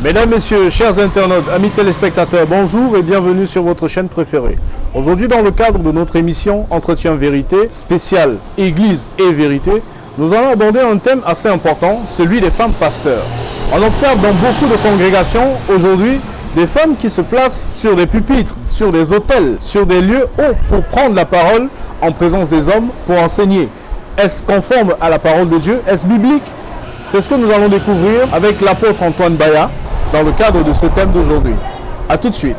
Mesdames, Messieurs, chers internautes, amis téléspectateurs, bonjour et bienvenue sur votre chaîne préférée. Aujourd'hui, dans le cadre de notre émission Entretien Vérité, spéciale Église et Vérité, nous allons aborder un thème assez important, celui des femmes pasteurs. On observe dans beaucoup de congrégations aujourd'hui des femmes qui se placent sur des pupitres, sur des autels, sur des lieux hauts pour prendre la parole en présence des hommes pour enseigner. Est-ce conforme à la parole de Dieu? Est-ce biblique? C'est ce que nous allons découvrir avec l'apôtre Antoine Baya dans le cadre de ce thème d'aujourd'hui. A tout de suite.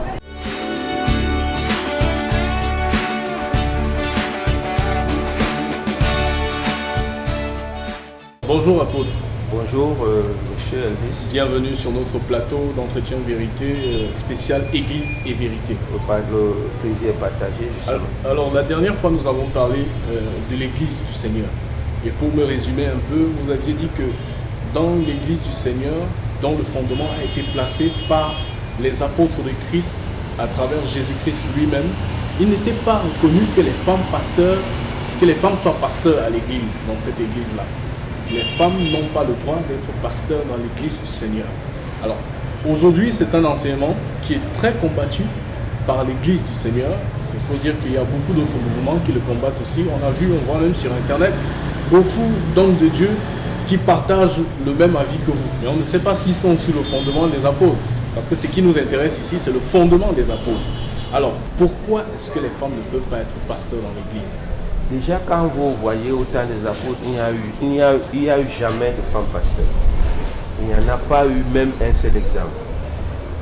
Bonjour apôtre. Bonjour monsieur Elvis. Bienvenue sur notre plateau d'entretien vérité spécial Église et Vérité. Le plaisir partagé. Alors la dernière fois nous avons parlé de l'Église du Seigneur. Et pour me résumer un peu, vous aviez dit que dans l'Église du Seigneur, dont le fondement a été placé par les apôtres de Christ à travers Jésus-Christ lui-même, il n'était pas reconnu que les femmes pasteurs, que les femmes soient pasteurs à l'Église, dans cette Église-là. Les femmes n'ont pas le droit d'être pasteurs dans l'Église du Seigneur. Alors, aujourd'hui, c'est un enseignement qui est très combattu par l'Église du Seigneur. Il faut dire qu'il y a beaucoup d'autres mouvements qui le combattent aussi. On a vu, on voit même sur Internet, beaucoup d'hommes de Dieu qui partagent le même avis que vous. Mais on ne sait pas s'ils sont sur le fondement des apôtres. Parce que ce qui nous intéresse ici, c'est le fondement des apôtres. Alors, pourquoi est-ce que les femmes ne peuvent pas être pasteurs dans l'Église? Déjà, quand vous voyez autant des apôtres, il n'y a eu jamais de femmes pasteurs. Il n'y en a pas eu même un seul exemple.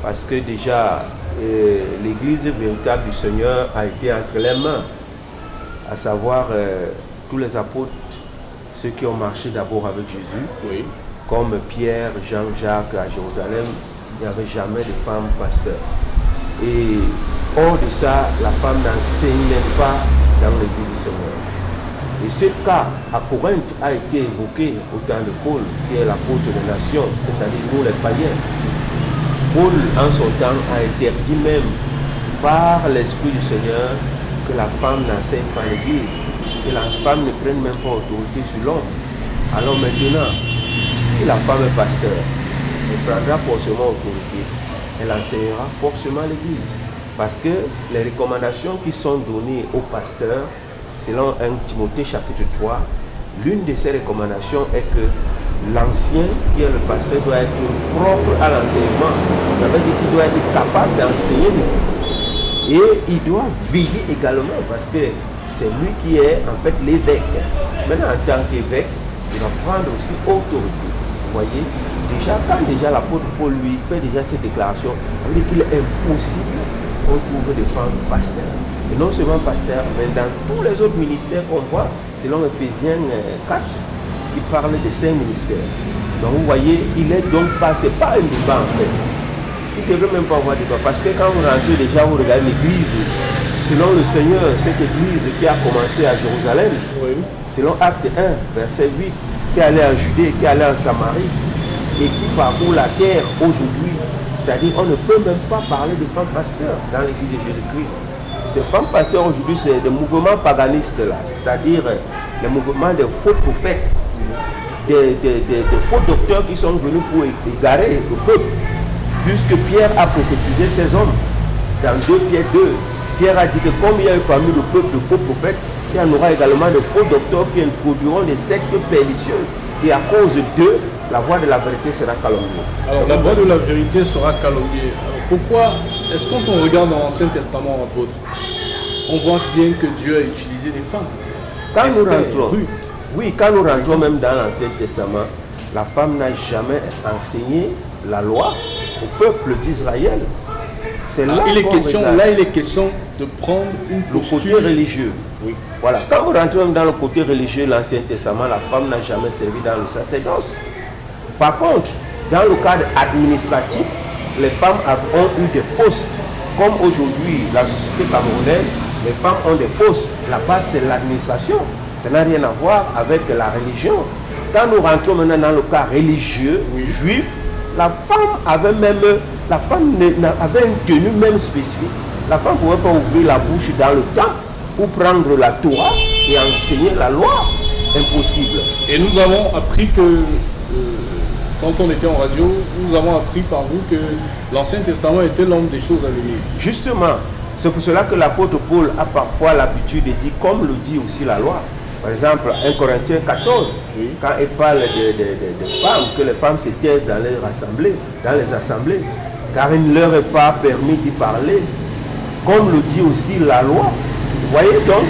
Parce que déjà, l'Église véritable du Seigneur a été entre les mains. À savoir, tous les apôtres, ceux qui ont marché d'abord avec Jésus, oui, comme Pierre, Jean, Jacques à Jérusalem, il n'y avait jamais de femmes pasteurs. Et hors de ça, la femme n'enseignait pas dans l'Église du Seigneur. Et ce cas à Corinthe a été évoqué au temps de Paul, qui est l'apôtre des nations, c'est-à-dire nous les païens. Paul, en son temps, a interdit même par l'Esprit du Seigneur que la femme n'enseigne pas l'Église, que la femme ne prenne même pas autorité sur l'homme. Alors maintenant, si la femme est pasteur, elle prendra forcément autorité, elle enseignera forcément l'Église. Parce que les recommandations qui sont données aux pasteurs, selon 1 Timothée chapitre 3, l'une de ces recommandations est que l'ancien, qui est le pasteur, doit être propre à l'enseignement. Ça veut dire qu'il doit être capable d'enseigner l'Église. Et il doit veiller également, parce que c'est lui qui est en fait l'évêque. Maintenant, en tant qu'évêque, il va prendre aussi autorité. Vous voyez, déjà, quand l'apôtre Paul lui fait déjà cette déclaration, il dit qu'il est impossible qu'on trouve des femmes pasteurs. Et non seulement pasteurs, mais dans tous les autres ministères qu'on voit, selon Ephésiens 4, qui parle de 5 ministères. Donc vous voyez, il est donc pas, c'est pas un débat en fait. Il ne devrait même pas avoir débat. Parce que quand vous rentrez déjà, vous regardez l'église, selon le Seigneur, cette église qui a commencé à Jérusalem, oui, selon Acte 1, verset 8, qui allait en Judée, qui allait en Samarie, et qui parcourt la terre aujourd'hui. C'est-à-dire qu'on ne peut même pas parler de femmes pasteurs dans l'église de Jésus-Christ. Ces femmes pasteurs aujourd'hui, c'est des mouvements paganistes là, c'est-à-dire les mouvements de faux prophètes, des faux docteurs qui sont venus pour égarer le peuple. Puisque Pierre a prophétisé ces hommes. Dans 2 Pierre 2, Pierre a dit que comme il y a eu parmi le peuple de faux prophètes, il y en aura également de faux docteurs qui introduiront des sectes pernicieuses. Et à cause d'eux, la voie de la vérité sera calomniée. Alors la voie de la vérité sera calomniée. Alors pourquoi est-ce que quand on regarde dans l'Ancien Testament, apôtre, on voit bien que Dieu a utilisé des femmes? Quand nous rentrons, oui, quand nous rentrons même dans l'Ancien Testament, la femme n'a jamais enseigné la loi au peuple d'Israël. C'est là il est question de prendre une posture. Le côté religieux. Oui. Voilà. Quand vous rentrez même dans le côté religieux de l'Ancien Testament, la femme n'a jamais servi dans le sacerdoce. Par contre, dans le cadre administratif, les femmes ont eu des postes. Comme aujourd'hui, la société camerounaise, les femmes ont des postes. La base, c'est l'administration. Ça n'a rien à voir avec la religion. Quand nous rentrons maintenant dans le cas religieux, oui, juif, la femme avait une tenue même spécifique. La femme ne pouvait pas ouvrir la bouche dans le temps pour prendre la Torah et enseigner la loi. Impossible. Et nous avons appris que quand on était en radio, nous avons appris par vous que l'Ancien Testament était l'homme des choses à venir. Justement, c'est pour cela que l'apôtre Paul a parfois l'habitude de dire, comme le dit aussi la loi. Par exemple, 1 Corinthiens 14, Oui. quand il parle des femmes, que les femmes se taisent dans les assemblées, car il ne leur est pas permis d'y parler, comme le dit aussi la loi. Vous voyez donc,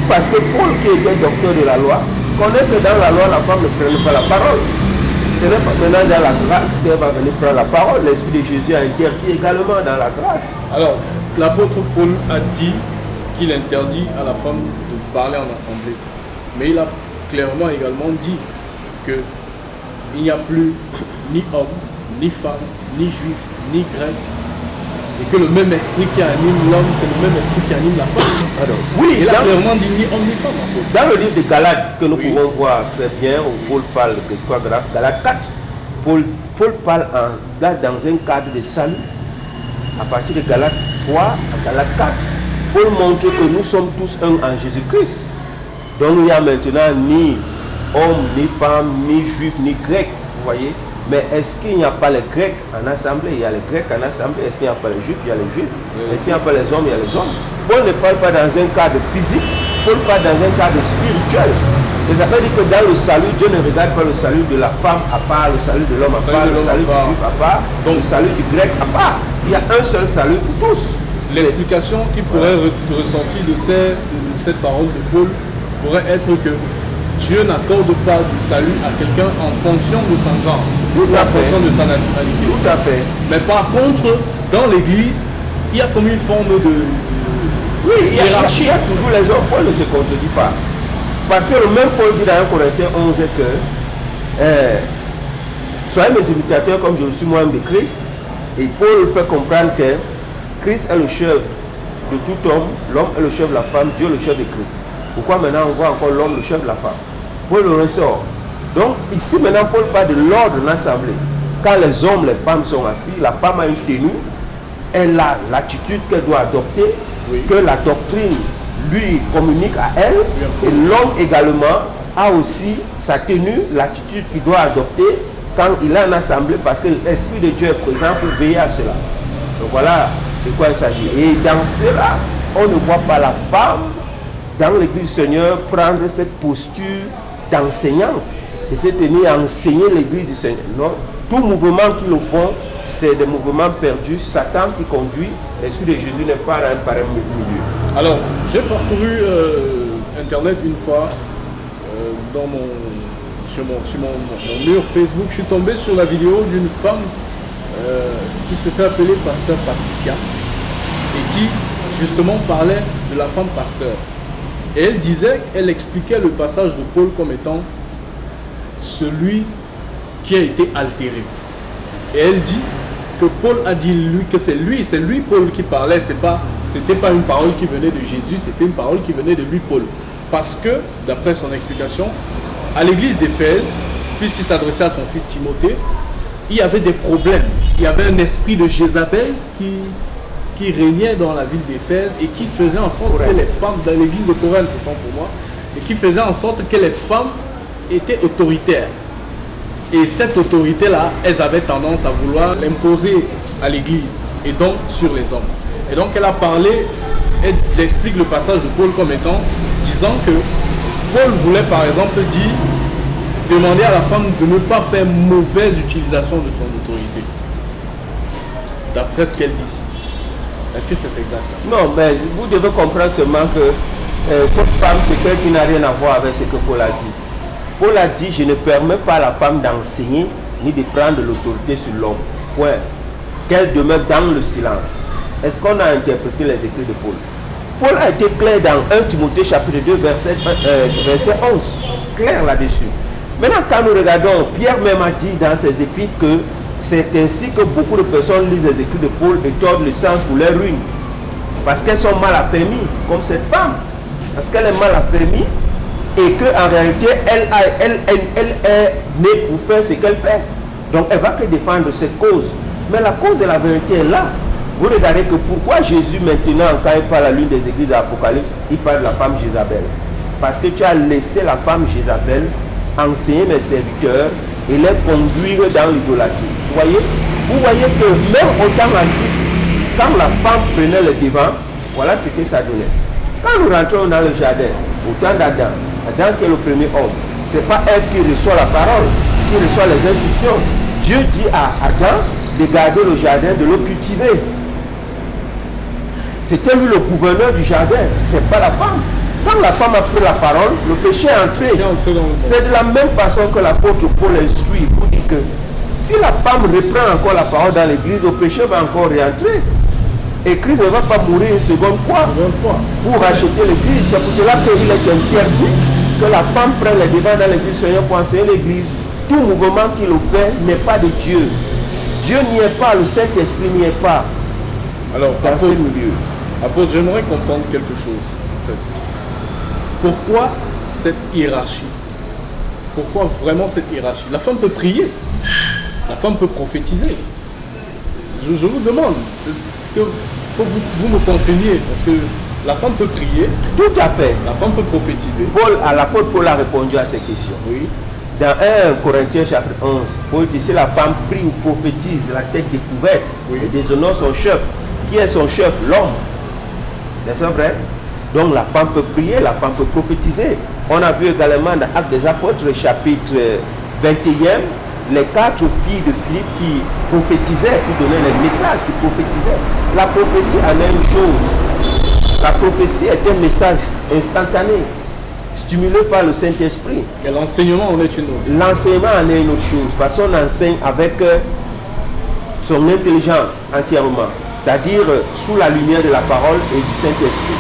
parce que Paul, qui était docteur de la loi, connaît que dans la loi, la femme ne prenne pas la parole. Ce n'est pas maintenant dans la grâce qu'elle va venir prendre la parole. L'Esprit de Jésus a interdit également dans la grâce. Alors, l'apôtre Paul a dit qu'il interdit à la femme de parler en assemblée. Mais il a clairement également dit qu'il n'y a plus ni homme, ni femme, ni juif, ni grec. Et que le même esprit qui anime l'homme, c'est le même esprit qui anime la femme. Alors, oui, Il a clairement dit ni homme ni femme. dans le livre de Galates, que nous Oui. pouvons voir très bien, où Paul parle de quoi, Galates 4, Paul parle là dans un cadre de salut. À partir de Galates 3 à Galates 4, Paul montre que nous sommes tous un en Jésus-Christ. Donc il n'y a maintenant ni homme, ni femme, ni juif, ni grec. Vous voyez? Mais est-ce qu'il n'y a pas les Grecs en assemblée? Il y a les Grecs en assemblée. Est-ce qu'il n'y a pas les Juifs? Il y a les Juifs. Est-ce qu'il n'y a pas les hommes? Il y a les hommes. Paul ne parle pas dans un cadre physique. Paul parle dans un cadre spirituel. Les affaires disent que dans le salut, Dieu ne regarde pas le salut de la femme à part, le salut de l'homme à part, le salut du juif à part, donc le salut du grec à part. Il y a un seul salut pour tous. L'explication qui pourrait ressortir de cette parole de Paul pourrait être que Dieu n'accorde pas du salut à quelqu'un en fonction de son genre, en fonction de sa nationalité. Tout à fait. Mais par contre, dans l'église, il y a comme une forme de Oui, il y a hiérarchie. toujours les hommes. Paul ne se contredit pas. Parce que le même Paul dit dans 1 Corinthiens 11 que soyez mes imitateurs comme je le suis moi-même de Christ. Et Paul fait comprendre que Christ est le chef de tout homme, l'homme est le chef de la femme, Dieu le chef de Christ. Pourquoi maintenant on voit encore l'homme le chef de la femme? Paul le ressort. Donc ici maintenant Paul parle de l'ordre de l'assemblée. Quand les hommes, les femmes sont assis, la femme a une tenue, elle a l'attitude qu'elle doit adopter, Oui. que la doctrine lui communique à elle, et l'homme également a aussi sa tenue, l'attitude qu'il doit adopter quand il est en assemblée, parce que l'Esprit de Dieu est présent pour veiller à cela. Donc voilà de quoi il s'agit. Et dans cela, on ne voit pas la femme dans l'église du Seigneur prendre cette posture d'enseignante et se tenir à enseigner l'église du Seigneur. Non, tout mouvement qu'ils le font, c'est des mouvements perdus. Satan qui conduit, l'Esprit de Jésus n'est pas dans un pareil milieu. Alors, j'ai parcouru Internet une fois sur mon mur Facebook. Je suis tombé sur la vidéo d'une femme qui se fait appeler pasteur Patricia et qui justement parlait de la femme pasteur. Et elle disait, elle expliquait le passage de Paul comme étant celui qui a été altéré. Et elle dit que Paul a dit lui que c'est lui Paul qui parlait, c'était pas une parole qui venait de Jésus, c'était une parole qui venait de lui Paul. Parce que, d'après son explication, à l'église d'Éphèse, puisqu'il s'adressait à son fils Timothée, il y avait des problèmes. Il y avait un esprit de Jézabel qui régnait dans la ville d'Éphèse et qui faisait en sorte que les femmes, dans l'église de Corinthe, autant pour moi, et qui faisait en sorte que les femmes étaient autoritaires. Et cette autorité-là, elles avaient tendance à vouloir l'imposer à l'église et donc sur les hommes. Et donc elle a parlé, elle explique le passage de Paul comme étant, disant que Paul voulait par exemple dire, demander à la femme de ne pas faire mauvaise utilisation de son autorité. D'après ce qu'elle dit. Est-ce que c'est exact? Non, mais vous devez comprendre seulement que cette femme, c'est quelqu'un qui n'a rien à voir avec ce que Paul a dit. Paul a dit, je ne permets pas à la femme d'enseigner ni de prendre l'autorité sur l'homme. Point. Qu'elle demeure dans le silence. Est-ce qu'on a interprété les écrits de Paul? Paul a été clair dans 1 Timothée chapitre 2, verset 11. Clair là-dessus. Maintenant, quand nous regardons, Pierre même a dit dans ses épîtres que c'est ainsi que beaucoup de personnes lisent les écrits de Paul et tordent le sens pour leur ruine. Parce qu'elles sont mal affermies, comme cette femme. Parce qu'elle est mal affermie et qu'en réalité, elle est née pour faire ce qu'elle fait. Donc, elle va que défendre cette cause. Mais la cause de la vérité est là. Vous regardez que pourquoi Jésus maintenant, quand il parle à l'une des églises de l'Apocalypse, il parle de la femme Jézabel. Parce que tu as laissé la femme Jézabel enseigner mes serviteurs et les conduire dans l'idolâtrie. Vous voyez que même au temps antique, quand la femme prenait le devant, voilà ce que ça donnait. Quand nous rentrons dans le jardin, au temps d'Adam, Adam qui est le premier homme, ce n'est pas Ève qui reçoit la parole, qui reçoit les instructions. Dieu dit à Adam de garder le jardin, de le cultiver. C'était lui le gouverneur du jardin, ce n'est pas la femme. Quand la femme a pris la parole, le péché est entré. C'est de la même façon que l'apôtre Paul instruit pour dire que si la femme reprend encore la parole dans l'église, le péché va encore réentrer. Et Christ ne va pas mourir une seconde fois pour racheter l'église. C'est pour cela qu'il est interdit que la femme prenne les devants dans l'église Seigneur pour enseigner l'église. Tout mouvement qu'il le fait n'est pas de Dieu. Dieu n'y est pas, le Saint-Esprit n'y est pas. Alors, dans ce milieu. Apôtre, j'aimerais comprendre quelque chose. En fait. Pourquoi cette hiérarchie? Pourquoi vraiment cette hiérarchie? La femme peut prier. La femme peut prophétiser. Je vous demande, il faut que vous me confirmiez, parce que la femme peut prier. Tout à fait. La femme peut prophétiser. L'apôtre Paul a répondu à ces questions. Oui. Dans 1 Corinthiens chapitre 11, Paul dit, si la femme prie ou prophétise, la tête découverte, oui, et déshonore son chef. Qui est son chef? L'homme. N'est-ce pas vrai? Donc la femme peut prier, la femme peut prophétiser. On a vu également dans Actes des Apôtres, chapitre 21, les 4 filles de Philippe qui prophétisaient, qui donnaient les messages, qui prophétisaient. La prophétie en est une chose. La prophétie est un message instantané, stimulé par le Saint-Esprit. Et l'enseignement en est une autre. L'enseignement en est une autre chose, parce qu'on enseigne avec son intelligence entièrement, c'est-à-dire sous la lumière de la parole et du Saint-Esprit.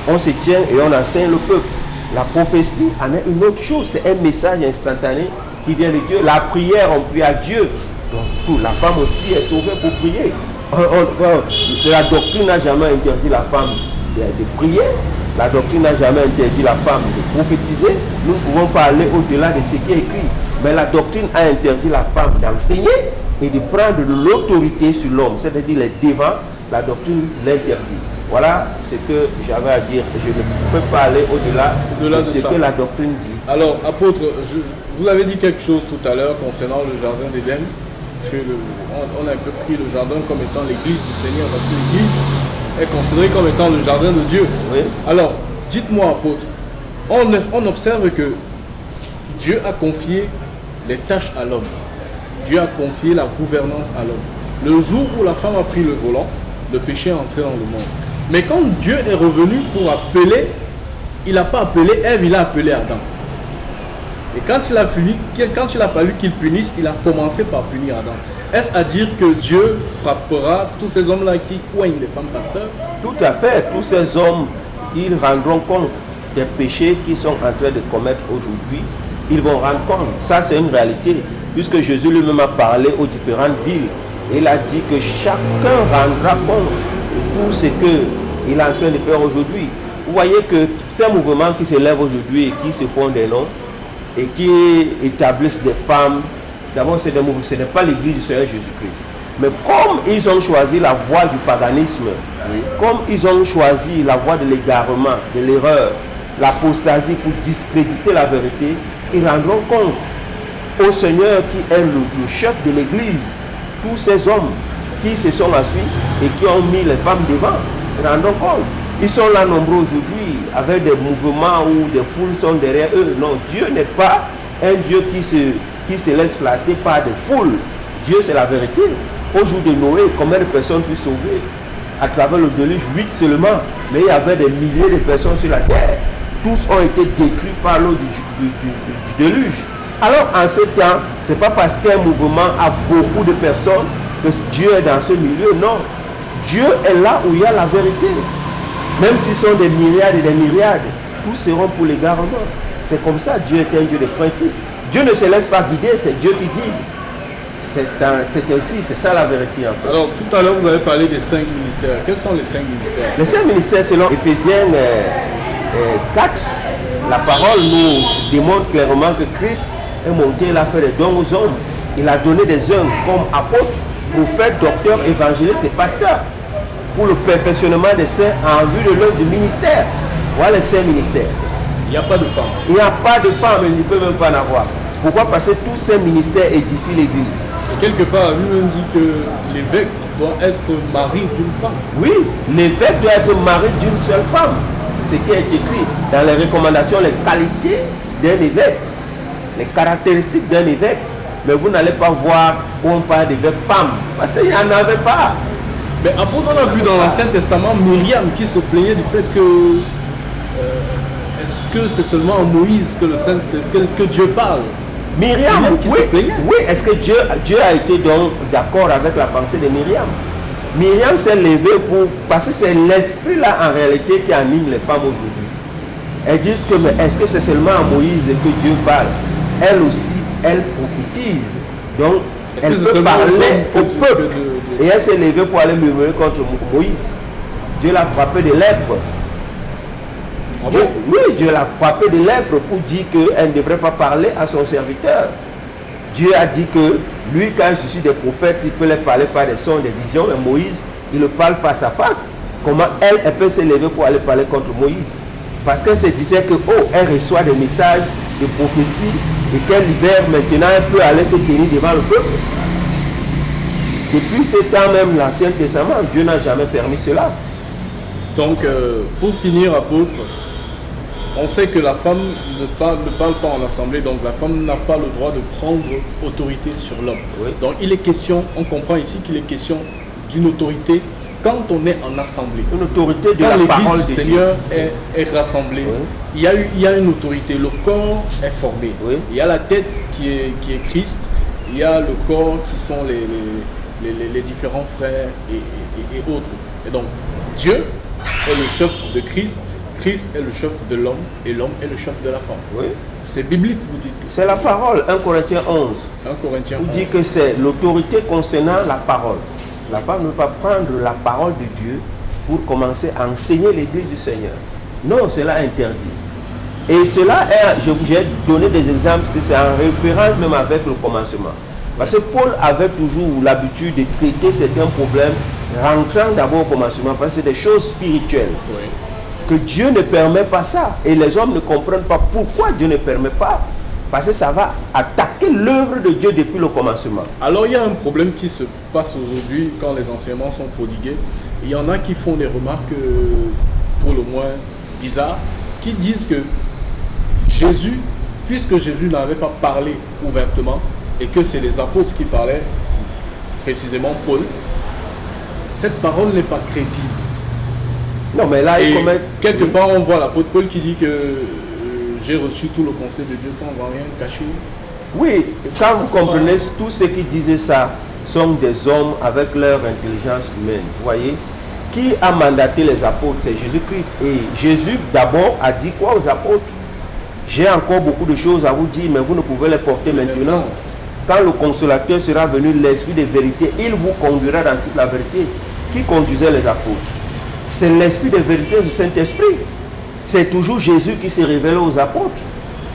On se tient et on enseigne le peuple. La prophétie en est une autre chose, c'est un message instantané qui vient de Dieu. La prière, on prie à Dieu. Donc la femme aussi est sauvée pour prier. La doctrine n'a jamais interdit la femme de prier. La doctrine n'a jamais interdit la femme de prophétiser. Nous pouvons parler au-delà de ce qui est écrit. Mais la doctrine a interdit la femme d'enseigner et de prendre de l'autorité sur l'homme. C'est-à-dire les devants, la doctrine l'interdit. Voilà ce que j'avais à dire. Je ne peux pas aller au-delà de ce que la doctrine dit. Alors, apôtre, vous avez dit quelque chose tout à l'heure concernant le jardin d'Éden. On a un peu pris le jardin comme étant l'église du Seigneur, parce que l'église est considérée comme étant le jardin de Dieu. Oui. Alors, dites-moi, apôtre, on observe que Dieu a confié les tâches à l'homme. Dieu a confié la gouvernance à l'homme. Le jour où la femme a pris le volant, le péché est entré dans le monde. Mais quand Dieu est revenu pour appeler, il n'a pas appelé Ève, il a appelé Adam. Et quand il a fallu qu'il punisse, il a commencé par punir Adam. Est-ce à dire que Dieu frappera tous ces hommes-là qui coignent les femmes pasteurs? Tout à fait. Tous ces hommes, ils rendront compte des péchés qu'ils sont en train de commettre aujourd'hui. Ils vont rendre compte. Ça, c'est une réalité. Puisque Jésus lui-même a parlé aux différentes villes. Il a dit que chacun rendra compte de tout ce qu'il est en train de faire aujourd'hui. Vous voyez que ces mouvements qui s'élèvent aujourd'hui et qui se font des noms et qui établissent des femmes, d'abord c'est des mouvements, ce n'est pas l'église du Seigneur Jésus-Christ. Mais comme ils ont choisi la voie du paganisme, oui, comme ils ont choisi la voie de l'égarement, de l'erreur, l'apostasie pour discréditer la vérité, ils rendront compte au Seigneur qui est le chef de l'église. Tous ces hommes qui se sont assis et qui ont mis les femmes devant, rendons compte. Ils sont là nombreux aujourd'hui avec des mouvements où des foules sont derrière eux. Non, Dieu n'est pas un Dieu qui se laisse flatter par des foules. Dieu, c'est la vérité. Au jour de Noé, combien de personnes furent sauvées à travers le déluge? 8 seulement. Mais il y avait des milliers de personnes sur la terre. Tous ont été détruits par l'eau du déluge. Alors en ce temps, ce n'est pas parce qu'un mouvement a beaucoup de personnes que Dieu est dans ce milieu. Non. Dieu est là où il y a la vérité. Même s'ils sont des myriades et des myriades, tous seront pour l'égarement. C'est comme ça, Dieu est un Dieu de principe. Dieu ne se laisse pas guider, c'est Dieu qui guide. C'est ainsi, c'est ça la vérité en fait. Alors tout à l'heure vous avez parlé des 5 ministères. Quels sont les 5 ministères? Les 5 ministères selon Éphésiens 4, la parole nous démontre clairement que Christ est monté, il a fait des dons aux hommes. Il a donné des hommes comme apôtres, prophètes, docteurs, évangélistes et pasteurs pour le perfectionnement des saints en vue de l'œuvre du ministère. Voilà les 5 ministères. Il n'y a pas de femmes. Il n'y a pas de femmes, il ne peut même pas en avoir. Pourquoi? Parce que tous ces ministères édifient l'Église. Et quelque part, lui-même dit que l'évêque doit être mari d'une femme. Oui, l'évêque doit être mari d'une seule femme. C'est ce qui est écrit dans les recommandations, les qualités d'un évêque, les caractéristiques d'un évêque. Mais vous n'allez pas voir où on parle d'évêque femme, parce qu'il n'y en avait pas. Mais après, on a vu dans l'Ancien Testament Myriam qui se plaignait du fait que est-ce que c'est seulement à Moïse que, que Dieu parle? Myriam qui oui, se plaignait. oui, est-ce que Dieu a été donc d'accord avec la pensée de Myriam? Myriam s'est levée pour... Parce que c'est l'esprit là en réalité qui anime les femmes aujourd'hui. Elles disent que mais est-ce que c'est seulement à Moïse que Dieu parle? Elle aussi, elle prophétise. Donc, elle peut parler au peuple. Et elle s'est levée pour aller murmurer contre Moïse. Dieu l'a frappé de lèpre. Ah bon? Oui, Dieu l'a frappé de lèpre pour dire qu'elle ne devrait pas parler à son serviteur. Dieu a dit que lui, quand il suscite des prophètes, il peut les parler par des sons, des visions. Mais Moïse, il le parle face à face. Comment elle peut se lever pour aller parler contre Moïse? Parce qu'elle se disait que, oh, elle reçoit des messages de prophétie et qu'elle libère maintenant, elle peut aller se tenir devant le peuple. Depuis ce temps même, l'Ancien Testament, Dieu n'a jamais permis cela. Donc, pour finir, apôtre, on sait que la femme ne parle pas en assemblée, donc la femme n'a pas le droit de prendre autorité sur l'homme. Oui. Donc, il est question, on comprend ici qu'il est question d'une autorité quand on est en assemblée. Une autorité de quand la parole l'Église du Seigneur est rassemblée, oui. il y a une autorité, le corps est formé. Oui. Il y a la tête qui est Christ, il y a le corps qui sont les différents frères et autres. Et donc, Dieu est le chef de Christ, Christ est le chef de l'homme et l'homme est le chef de la femme. Oui. C'est biblique, vous dites. C'est la parole, 1 Corinthiens 11. 1 Corinthiens 11. Vous dit que c'est l'autorité concernant la parole. La femme ne peut pas prendre la parole de Dieu pour commencer à enseigner l'Église du Seigneur. Non, cela est interdit. Et cela est, je vous ai donné des exemples que c'est en référence même avec le commencement. Parce que Paul avait toujours l'habitude de traiter certains problèmes rentrant d'abord au commencement, parce que c'est des choses spirituelles. Oui. Que Dieu ne permet pas ça. Et les hommes ne comprennent pas pourquoi Dieu ne permet pas. Parce que ça va attaquer l'œuvre de Dieu depuis le commencement. Alors il y a un problème qui se passe aujourd'hui quand les enseignements sont prodigués. Il y en a qui font des remarques pour le moins bizarres, qui disent que Jésus, puisque Jésus n'avait pas parlé ouvertement, et que c'est les apôtres qui parlaient, précisément Paul, cette parole n'est pas crédible. Non, mais là, il commet... quelque part, on voit l'apôtre Paul qui dit que j'ai reçu tout le conseil de Dieu sans rien cacher. Oui, quand vous comprenez, tous ceux qui disaient ça sont des hommes avec leur intelligence humaine. Vous voyez, qui a mandaté les apôtres? C'est Jésus-Christ. Et Jésus, d'abord, a dit quoi aux apôtres? J'ai encore beaucoup de choses à vous dire, mais vous ne pouvez les porter maintenant. Quand le consolateur sera venu, l'esprit de vérité, il vous conduira dans toute la vérité. Qui conduisait les apôtres? C'est l'esprit de vérité du Saint-Esprit. C'est toujours Jésus qui se révèle aux apôtres,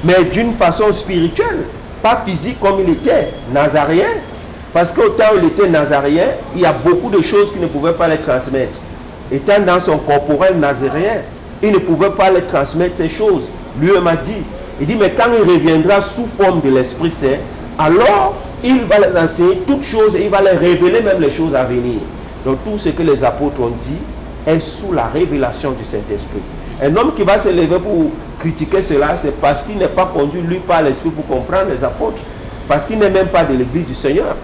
mais d'une façon spirituelle, pas physique comme il était, nazaréen. Parce qu'autant il était nazaréen, il y a beaucoup de choses qu'il ne pouvait pas les transmettre. Étant dans son corporel nazaréen, il ne pouvait pas les transmettre ces choses. Lui-même a dit, il dit, mais quand il reviendra sous forme de l'Esprit Saint, alors il va les enseigner toutes choses et il va les révéler même les choses à venir. Donc tout ce que les apôtres ont dit est sous la révélation du Saint-Esprit. Un homme qui va se lever pour critiquer cela, c'est parce qu'il n'est pas conduit lui par l'Esprit pour comprendre les apôtres, parce qu'il n'est même pas de l'Église du Seigneur.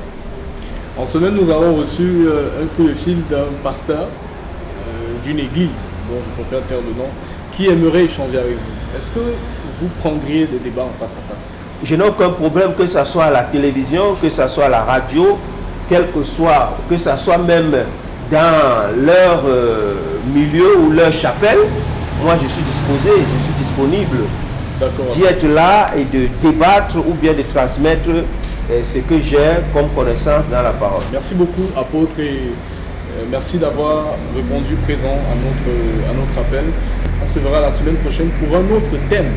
En semaine, nous avons reçu un coup de fil d'un pasteur d'une église, dont je préfère taire le nom, qui aimerait échanger avec vous. Est-ce que vous prendriez des débats en face à face? Je n'ai aucun problème, que ce soit à la télévision, que ce soit à la radio, que ce soit même dans leur milieu ou leur chapelle. Moi, je suis disposé, je suis disponible d'y être là et de débattre ou bien de transmettre ce que j'ai comme connaissance dans la parole. Merci beaucoup, apôtre, et merci d'avoir répondu présent à notre appel. On se verra la semaine prochaine pour un autre thème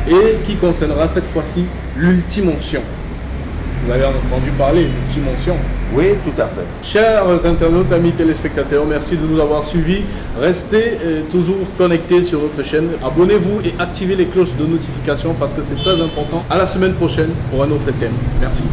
et qui concernera cette fois-ci l'ultime onction. Vous avez entendu parler, l'ultime onction. Oui, tout à fait. Chers internautes, amis téléspectateurs, merci de nous avoir suivis. Restez toujours connectés sur notre chaîne. Abonnez-vous et activez les cloches de notification parce que c'est très important. À la semaine prochaine pour un autre thème. Merci.